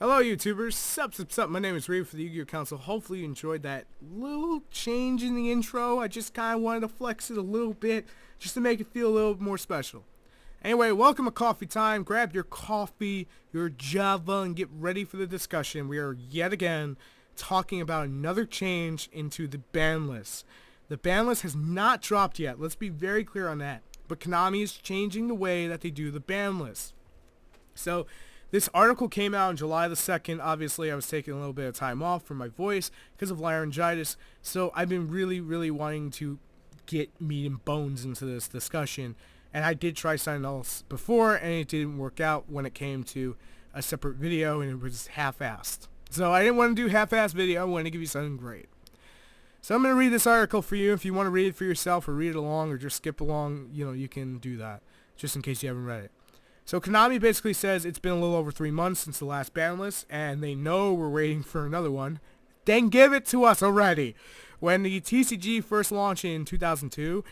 Hello YouTubers, sup, my name is Reeve for the TheYugiohCouncil. Hopefully you enjoyed that little change in the intro. I just kind of wanted to flex it a little bit, just to make it feel a little more special. Anyway, welcome to Coffee Time. Grab your coffee, your Java, and get ready for the discussion. We are yet again talking about another change into the ban list. The ban list has not dropped yet, let's be very clear on that. But Konami is changing the way that they do the ban list. So, this article came out on July the 2nd. Obviously, I was taking a little bit of time off from my voice because of laryngitis. So I've been really wanting to get meat and bones into this discussion. And I did try something else before, and it didn't work out when it came to a separate video, and it was half-assed. So I didn't want to do half-assed video. I wanted to give you something great. So I'm going to read this article for you. If you want to read it for yourself or read it along or just skip along, you can do that, just in case you haven't read it. So Konami basically says it's been a little over 3 months since the last ban list, and they know we're waiting for another one. Then give it to us already. When the TCG first launched in 2002,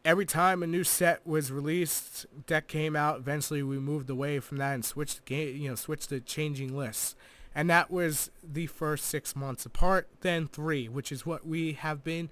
every time a new set was released, deck came out. Eventually, we moved away from that and switched to changing lists. And that was the first 6 months apart, then 3, which is what we have been,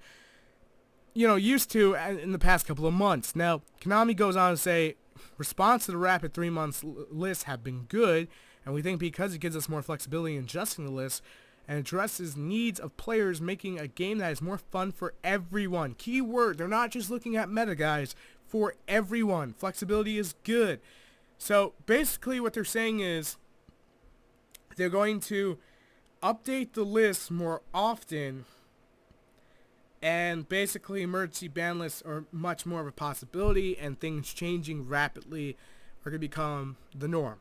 used to in the past couple of months. Now, Konami goes on to say, response to the rapid 3 months list have been good, and we think because it gives us more flexibility in adjusting the list and addresses needs of players, making a game that is more fun for everyone. Key word, they're not just looking at meta, guys. For everyone. Flexibility is good. So basically what they're saying is they're going to update the list more often, and basically emergency ban lists are much more of a possibility, and things changing rapidly are going to become the norm.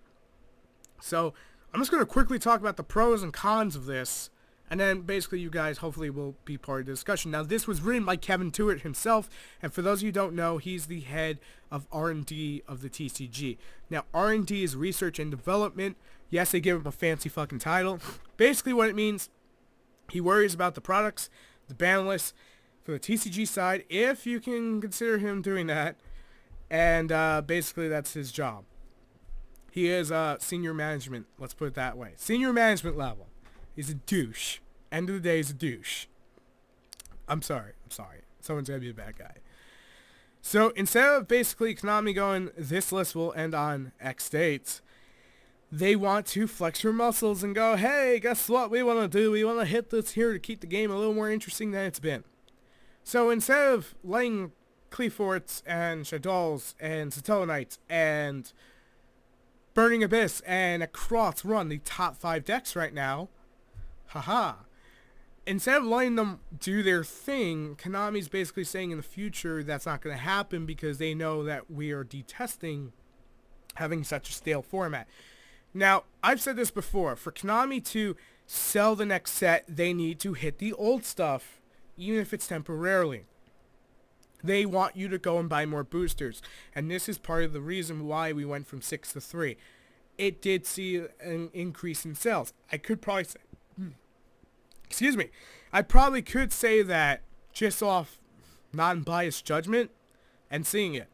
So I'm just going to quickly talk about the pros and cons of this, and then basically you guys hopefully will be part of the discussion. Now this was written by Kevin Tuitt himself, and for those of you who don't know, he's the head of R&D of the TCG. Now R&D is research and development. Yes, they give him a fancy fucking title. Basically what it means, he worries about the products, the ban list for the TCG side, if you can consider him doing that, and basically that's his job. He is senior management, let's put it that way. Senior management level. He's a douche. End of the day, he's a douche. I'm sorry. Someone's gonna be a bad guy. So instead of basically Konami going, this list will end on X dates, they want to flex your muscles and go, hey, guess what we want to do? We want to hit this here to keep the game a little more interesting than it's been. So instead of letting Cleforts and Shadows and Satellite and Burning Abyss and Across run the top 5 decks right now, instead of letting them do their thing, Konami's basically saying in the future that's not going to happen because they know that we are detesting having such a stale format. Now, I've said this before, for Konami to sell the next set, they need to hit the old stuff, even if it's temporarily. They want you to go and buy more boosters, and this is part of the reason why we went from 6 to 3. It did see an increase in sales. I could probably say, I probably could say that just off non-biased judgment and seeing it.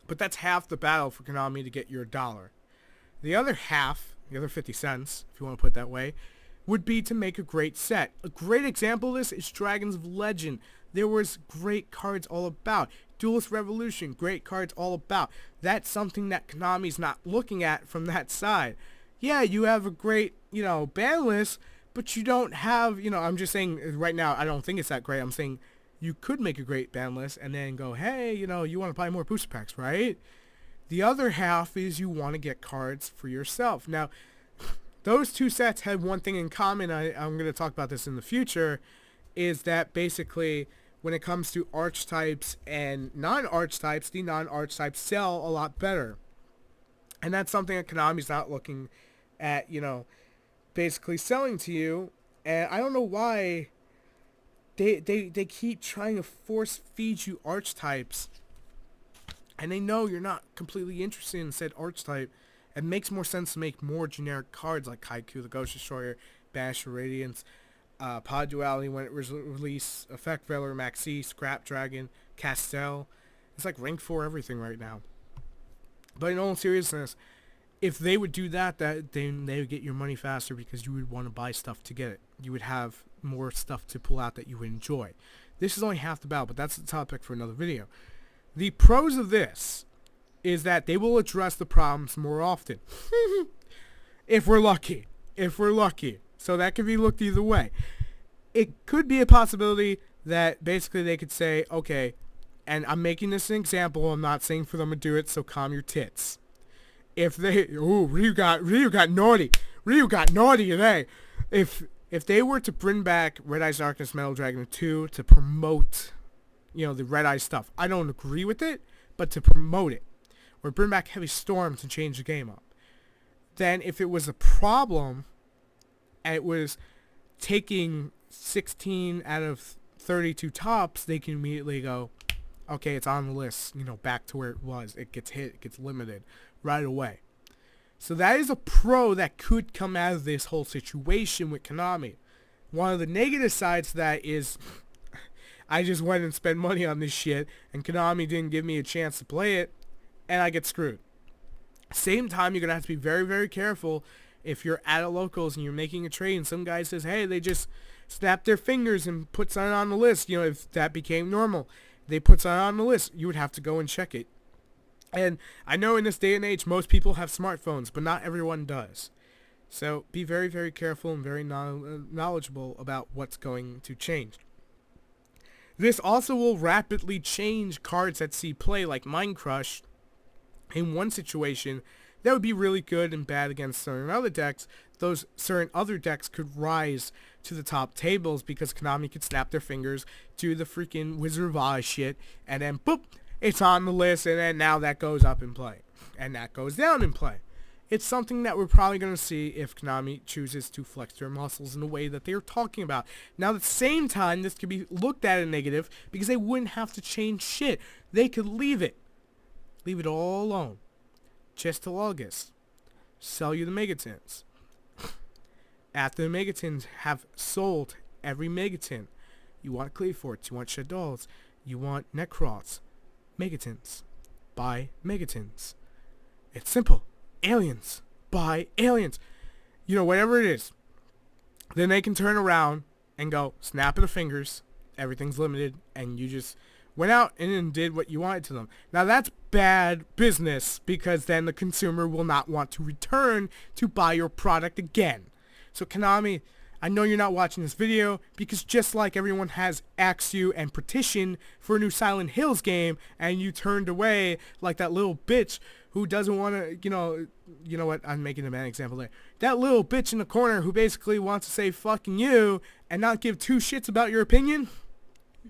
But that's half the battle for Konami to get your dollar. The other half, the other 50 cents, if you want to put it that way, would be to make a great set. A great example of this is Dragons of Legend. There was great cards all about. Duelist Revolution, great cards all about. That's something that Konami's not looking at from that side. Yeah, you have a great, ban list, but you don't have, I'm just saying right now, I don't think it's that great. I'm saying you could make a great ban list and then go, hey, you want to buy more booster packs, right? The other half is you want to get cards for yourself. Now, those two sets had one thing in common. I'm going to talk about this in the future, is that basically when it comes to archetypes and non-archetypes, the non-archetypes sell a lot better. And that's something that Konami's not looking at, basically selling to you. And I don't know why they keep trying to force feed you archetypes. And they know you're not completely interested in said archetype. It makes more sense to make more generic cards like Kaiku, the Ghost Destroyer, Banisher Radiance, Pod Duality when it was released, Effect Veiler, Maxi, Scrap Dragon, Castel. It's like rank 4 everything right now. But in all seriousness, if they would do that, then they would get your money faster because you would want to buy stuff to get it. You would have more stuff to pull out that you would enjoy. This is only half the battle, but that's the topic for another video. The pros of this is that they will address the problems more often. If we're lucky. If we're lucky. So that could be looked either way. It could be a possibility that basically they could say, okay, and I'm making this an example, I'm not saying for them to do it, so calm your tits. If they, Ryu got naughty. Ryu got naughty today. If they were to bring back Red Eyes Darkness Metal Dragon 2 to promote, the Red Eyes stuff, I don't agree with it, but to promote it, or bring back Heavy Storm to change the game up, then if it was a problem, and it was taking 16 out of 32 tops, they can immediately go, okay, it's on the list, back to where it was. It gets hit, it gets limited right away. So that is a pro that could come out of this whole situation with Konami. One of the negative sides to that is I just went and spent money on this shit, and Konami didn't give me a chance to play it, and I get screwed. Same time, you're going to have to be very, very careful if you're at a locals and you're making a trade and some guy says, hey, they just snapped their fingers and put something on the list. If that became normal, they put something on the list, you would have to go and check it. And I know in this day and age, most people have smartphones, but not everyone does. So be very, very careful and very knowledgeable about what's going to change. This also will rapidly change cards that see play, like Mind Crush. In one situation, that would be really good and bad against certain other decks. Those certain other decks could rise to the top tables because Konami could snap their fingers to the freaking Wizard of Oz shit, and then boop, it's on the list, and then now that goes up in play, and that goes down in play. It's something that we're probably going to see if Konami chooses to flex their muscles in the way that they're talking about. Now, at the same time, this could be looked at as negative because they wouldn't have to change shit. They could leave it. Leave it all alone. Just till August. Sell you the Megatins. After the Megatins have sold every Megatin, you want Cleaforts, you want Shaddolls, you want Necrots, Megatins. Buy Megatins. It's simple. Aliens. Buy aliens. Whatever it is. Then they can turn around and go, snap of the fingers, everything's limited, and you just went out and did what you wanted to them. Now that's bad business because then the consumer will not want to return to buy your product again. So Konami, I know you're not watching this video because just like everyone has asked you and petitioned for a new Silent Hills game and you turned away like that little bitch who doesn't want to, you know what, I'm making a bad example there. That little bitch in the corner who basically wants to say fucking you and not give two shits about your opinion.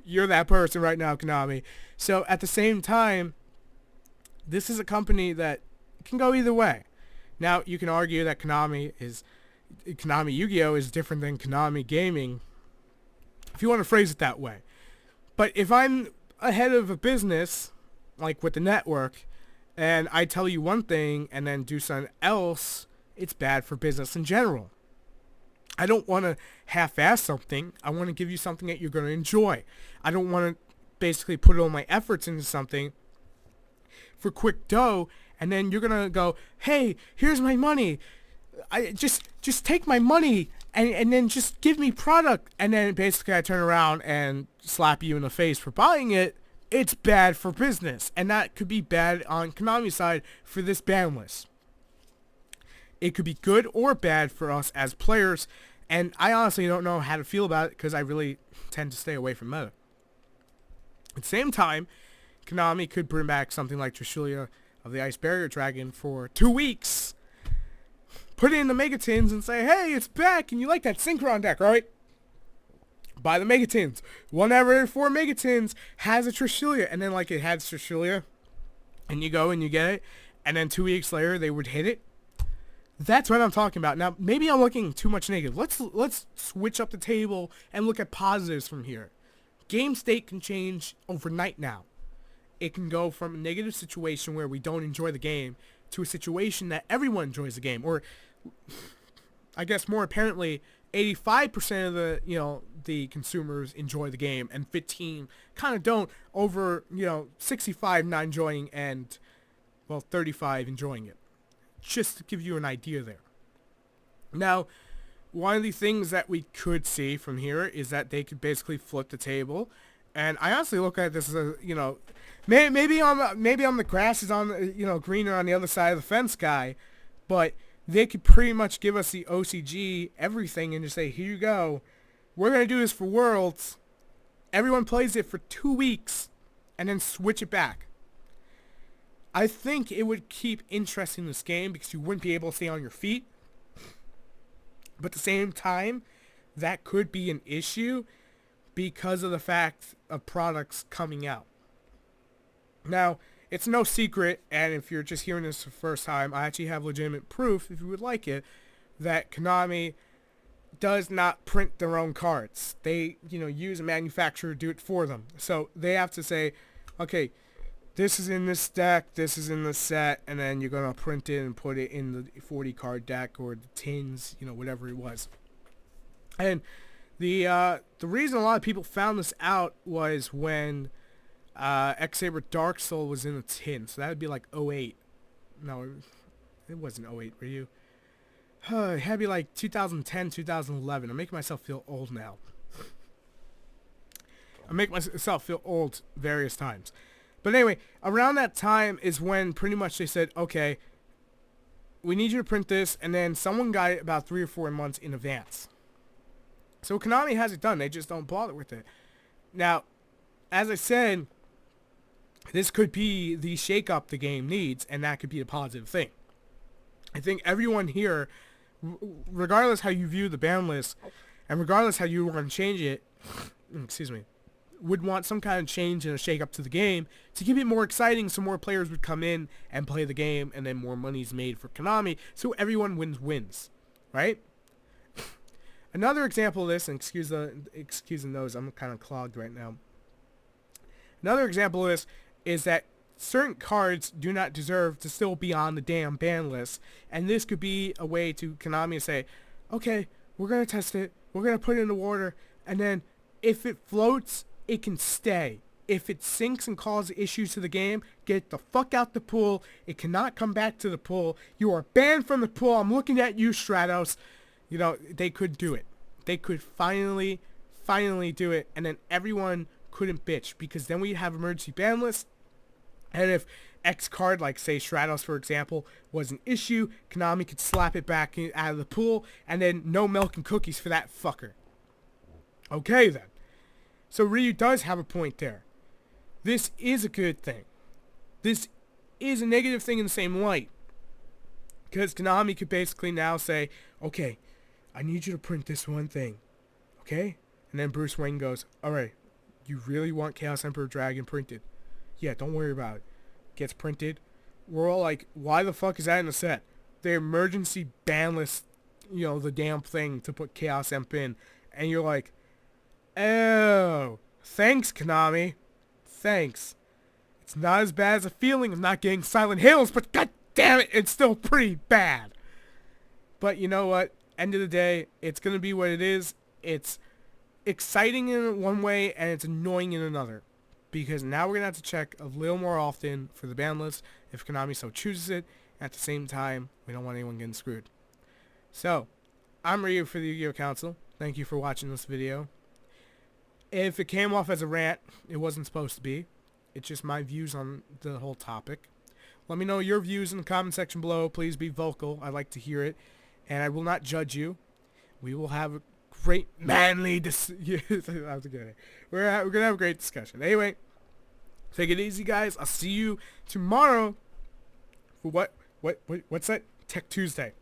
You're that person right now, Konami. So at the same time, this is a company that can go either way. Now, you can argue that Konami Yu-Gi-Oh! Is different than Konami Gaming, if you want to phrase it that way. But if I'm ahead of a business, like with the network, and I tell you one thing and then do something else, it's bad for business in general. I don't want to half-ass something. I want to give you something that you're going to enjoy. I don't want to basically put all my efforts into something for quick dough, and then you're going to go, hey, here's my money. I just take my money and then just give me product. And then basically I turn around and slap you in the face for buying it. It's bad for business. And that could be bad on Konami's side for this ban list. It could be good or bad for us as players, and I honestly don't know how to feel about it because I really tend to stay away from meta. At the same time, Konami could bring back something like Trishulia of the Ice Barrier Dragon for 2 weeks, put it in the Megatins and say, hey, it's back, and you like that Synchron deck, right? Buy the Megatins. One out of 4 Megatins has a Trishulia, and then like it has Trishulia, and you go and you get it, and then 2 weeks later they would hit it. That's what I'm talking about. Now, maybe I'm looking too much negative. Let's switch up the table and look at positives from here. Game state can change overnight now. It can go from a negative situation where we don't enjoy the game to a situation that everyone enjoys the game. Or, I guess more apparently, 85% of the consumers enjoy the game and 15 kind of don't, over, 65 not enjoying and, 35 enjoying it. just to give you an idea there. Now, one of the things that we could see from here is that they could basically flip the table. And I honestly look at this as a, maybe on the grass is on, greener on the other side of the fence guy, but they could pretty much give us the OCG, everything, and just say, here you go. We're going to do this for Worlds. Everyone plays it for 2 weeks and then switch it back. I think it would keep interest in this game because you wouldn't be able to stay on your feet. But at the same time, that could be an issue because of the fact of products coming out. Now, it's no secret, and if you're just hearing this for the first time, I actually have legitimate proof, if you would like it, that Konami does not print their own cards. They, use a manufacturer to do it for them. So they have to say, okay, this is in this deck, this is in the set, and then you're going to print it and put it in the 40 card deck or the tins, whatever it was. And the reason a lot of people found this out was when X-Saber Dark Soul was in a tin. So that would be like 08. No, it wasn't 08, were you? It had to be like 2010, 2011. I'm making myself feel old now. I make myself feel old various times. But anyway, around that time is when pretty much they said, okay, we need you to print this, and then someone got it about 3 or 4 months in advance. So Konami has it done. They just don't bother with it. Now, as I said, this could be the shake-up the game needs, and that could be a positive thing. I think everyone here, regardless how you view the ban list, and regardless how you want to change it, would want some kind of change and a shake-up to the game to keep it more exciting so more players would come in and play the game, and then more money's made for Konami, so everyone wins, right? Another example of this, and excuse the nose, I'm kind of clogged right now. Another example of this is that certain cards do not deserve to still be on the damn ban list, and this could be a way to Konami to say, okay, we're going to test it, we're going to put it in the water, and then if it floats, it can stay. If it sinks and causes issues to the game, get the fuck out the pool. It cannot come back to the pool. You are banned from the pool. I'm looking at you, Stratos. They could do it. They could finally do it, and then everyone couldn't bitch, because then we'd have emergency ban lists, and if X card, like say Stratos for example, was an issue, Konami could slap it back out of the pool, and then no milk and cookies for that fucker. Okay then. So Ryu does have a point there. This is a good thing. This is a negative thing in the same light. Because Konami could basically now say, okay, I need you to print this one thing. Okay? And then Bruce Wayne goes, alright, you really want Chaos Emperor Dragon printed? Yeah, don't worry about it. Gets printed. We're all like, why the fuck is that in the set? The emergency ban list, the damn thing to put Chaos Emp in. And you're like, oh, thanks, Konami. Thanks. It's not as bad as a feeling of not getting Silent Hills, but god damn it, it's still pretty bad. But you know what? End of the day, it's going to be what it is. It's exciting in one way, and it's annoying in another. Because now we're going to have to check a little more often for the ban list, if Konami so chooses it. At the same time, we don't want anyone getting screwed. So, I'm Ryu for the Yu-Gi-Oh! Council. Thank you for watching this video. If it came off as a rant, it wasn't supposed to be. It's just my views on the whole topic. Let me know your views in the comment section below. Please be vocal. I'd like to hear it. And I will not judge you. We will have a great manly we're going to have a great discussion. Anyway, take it easy, guys. I'll see you tomorrow for what's that? Tech Tuesday.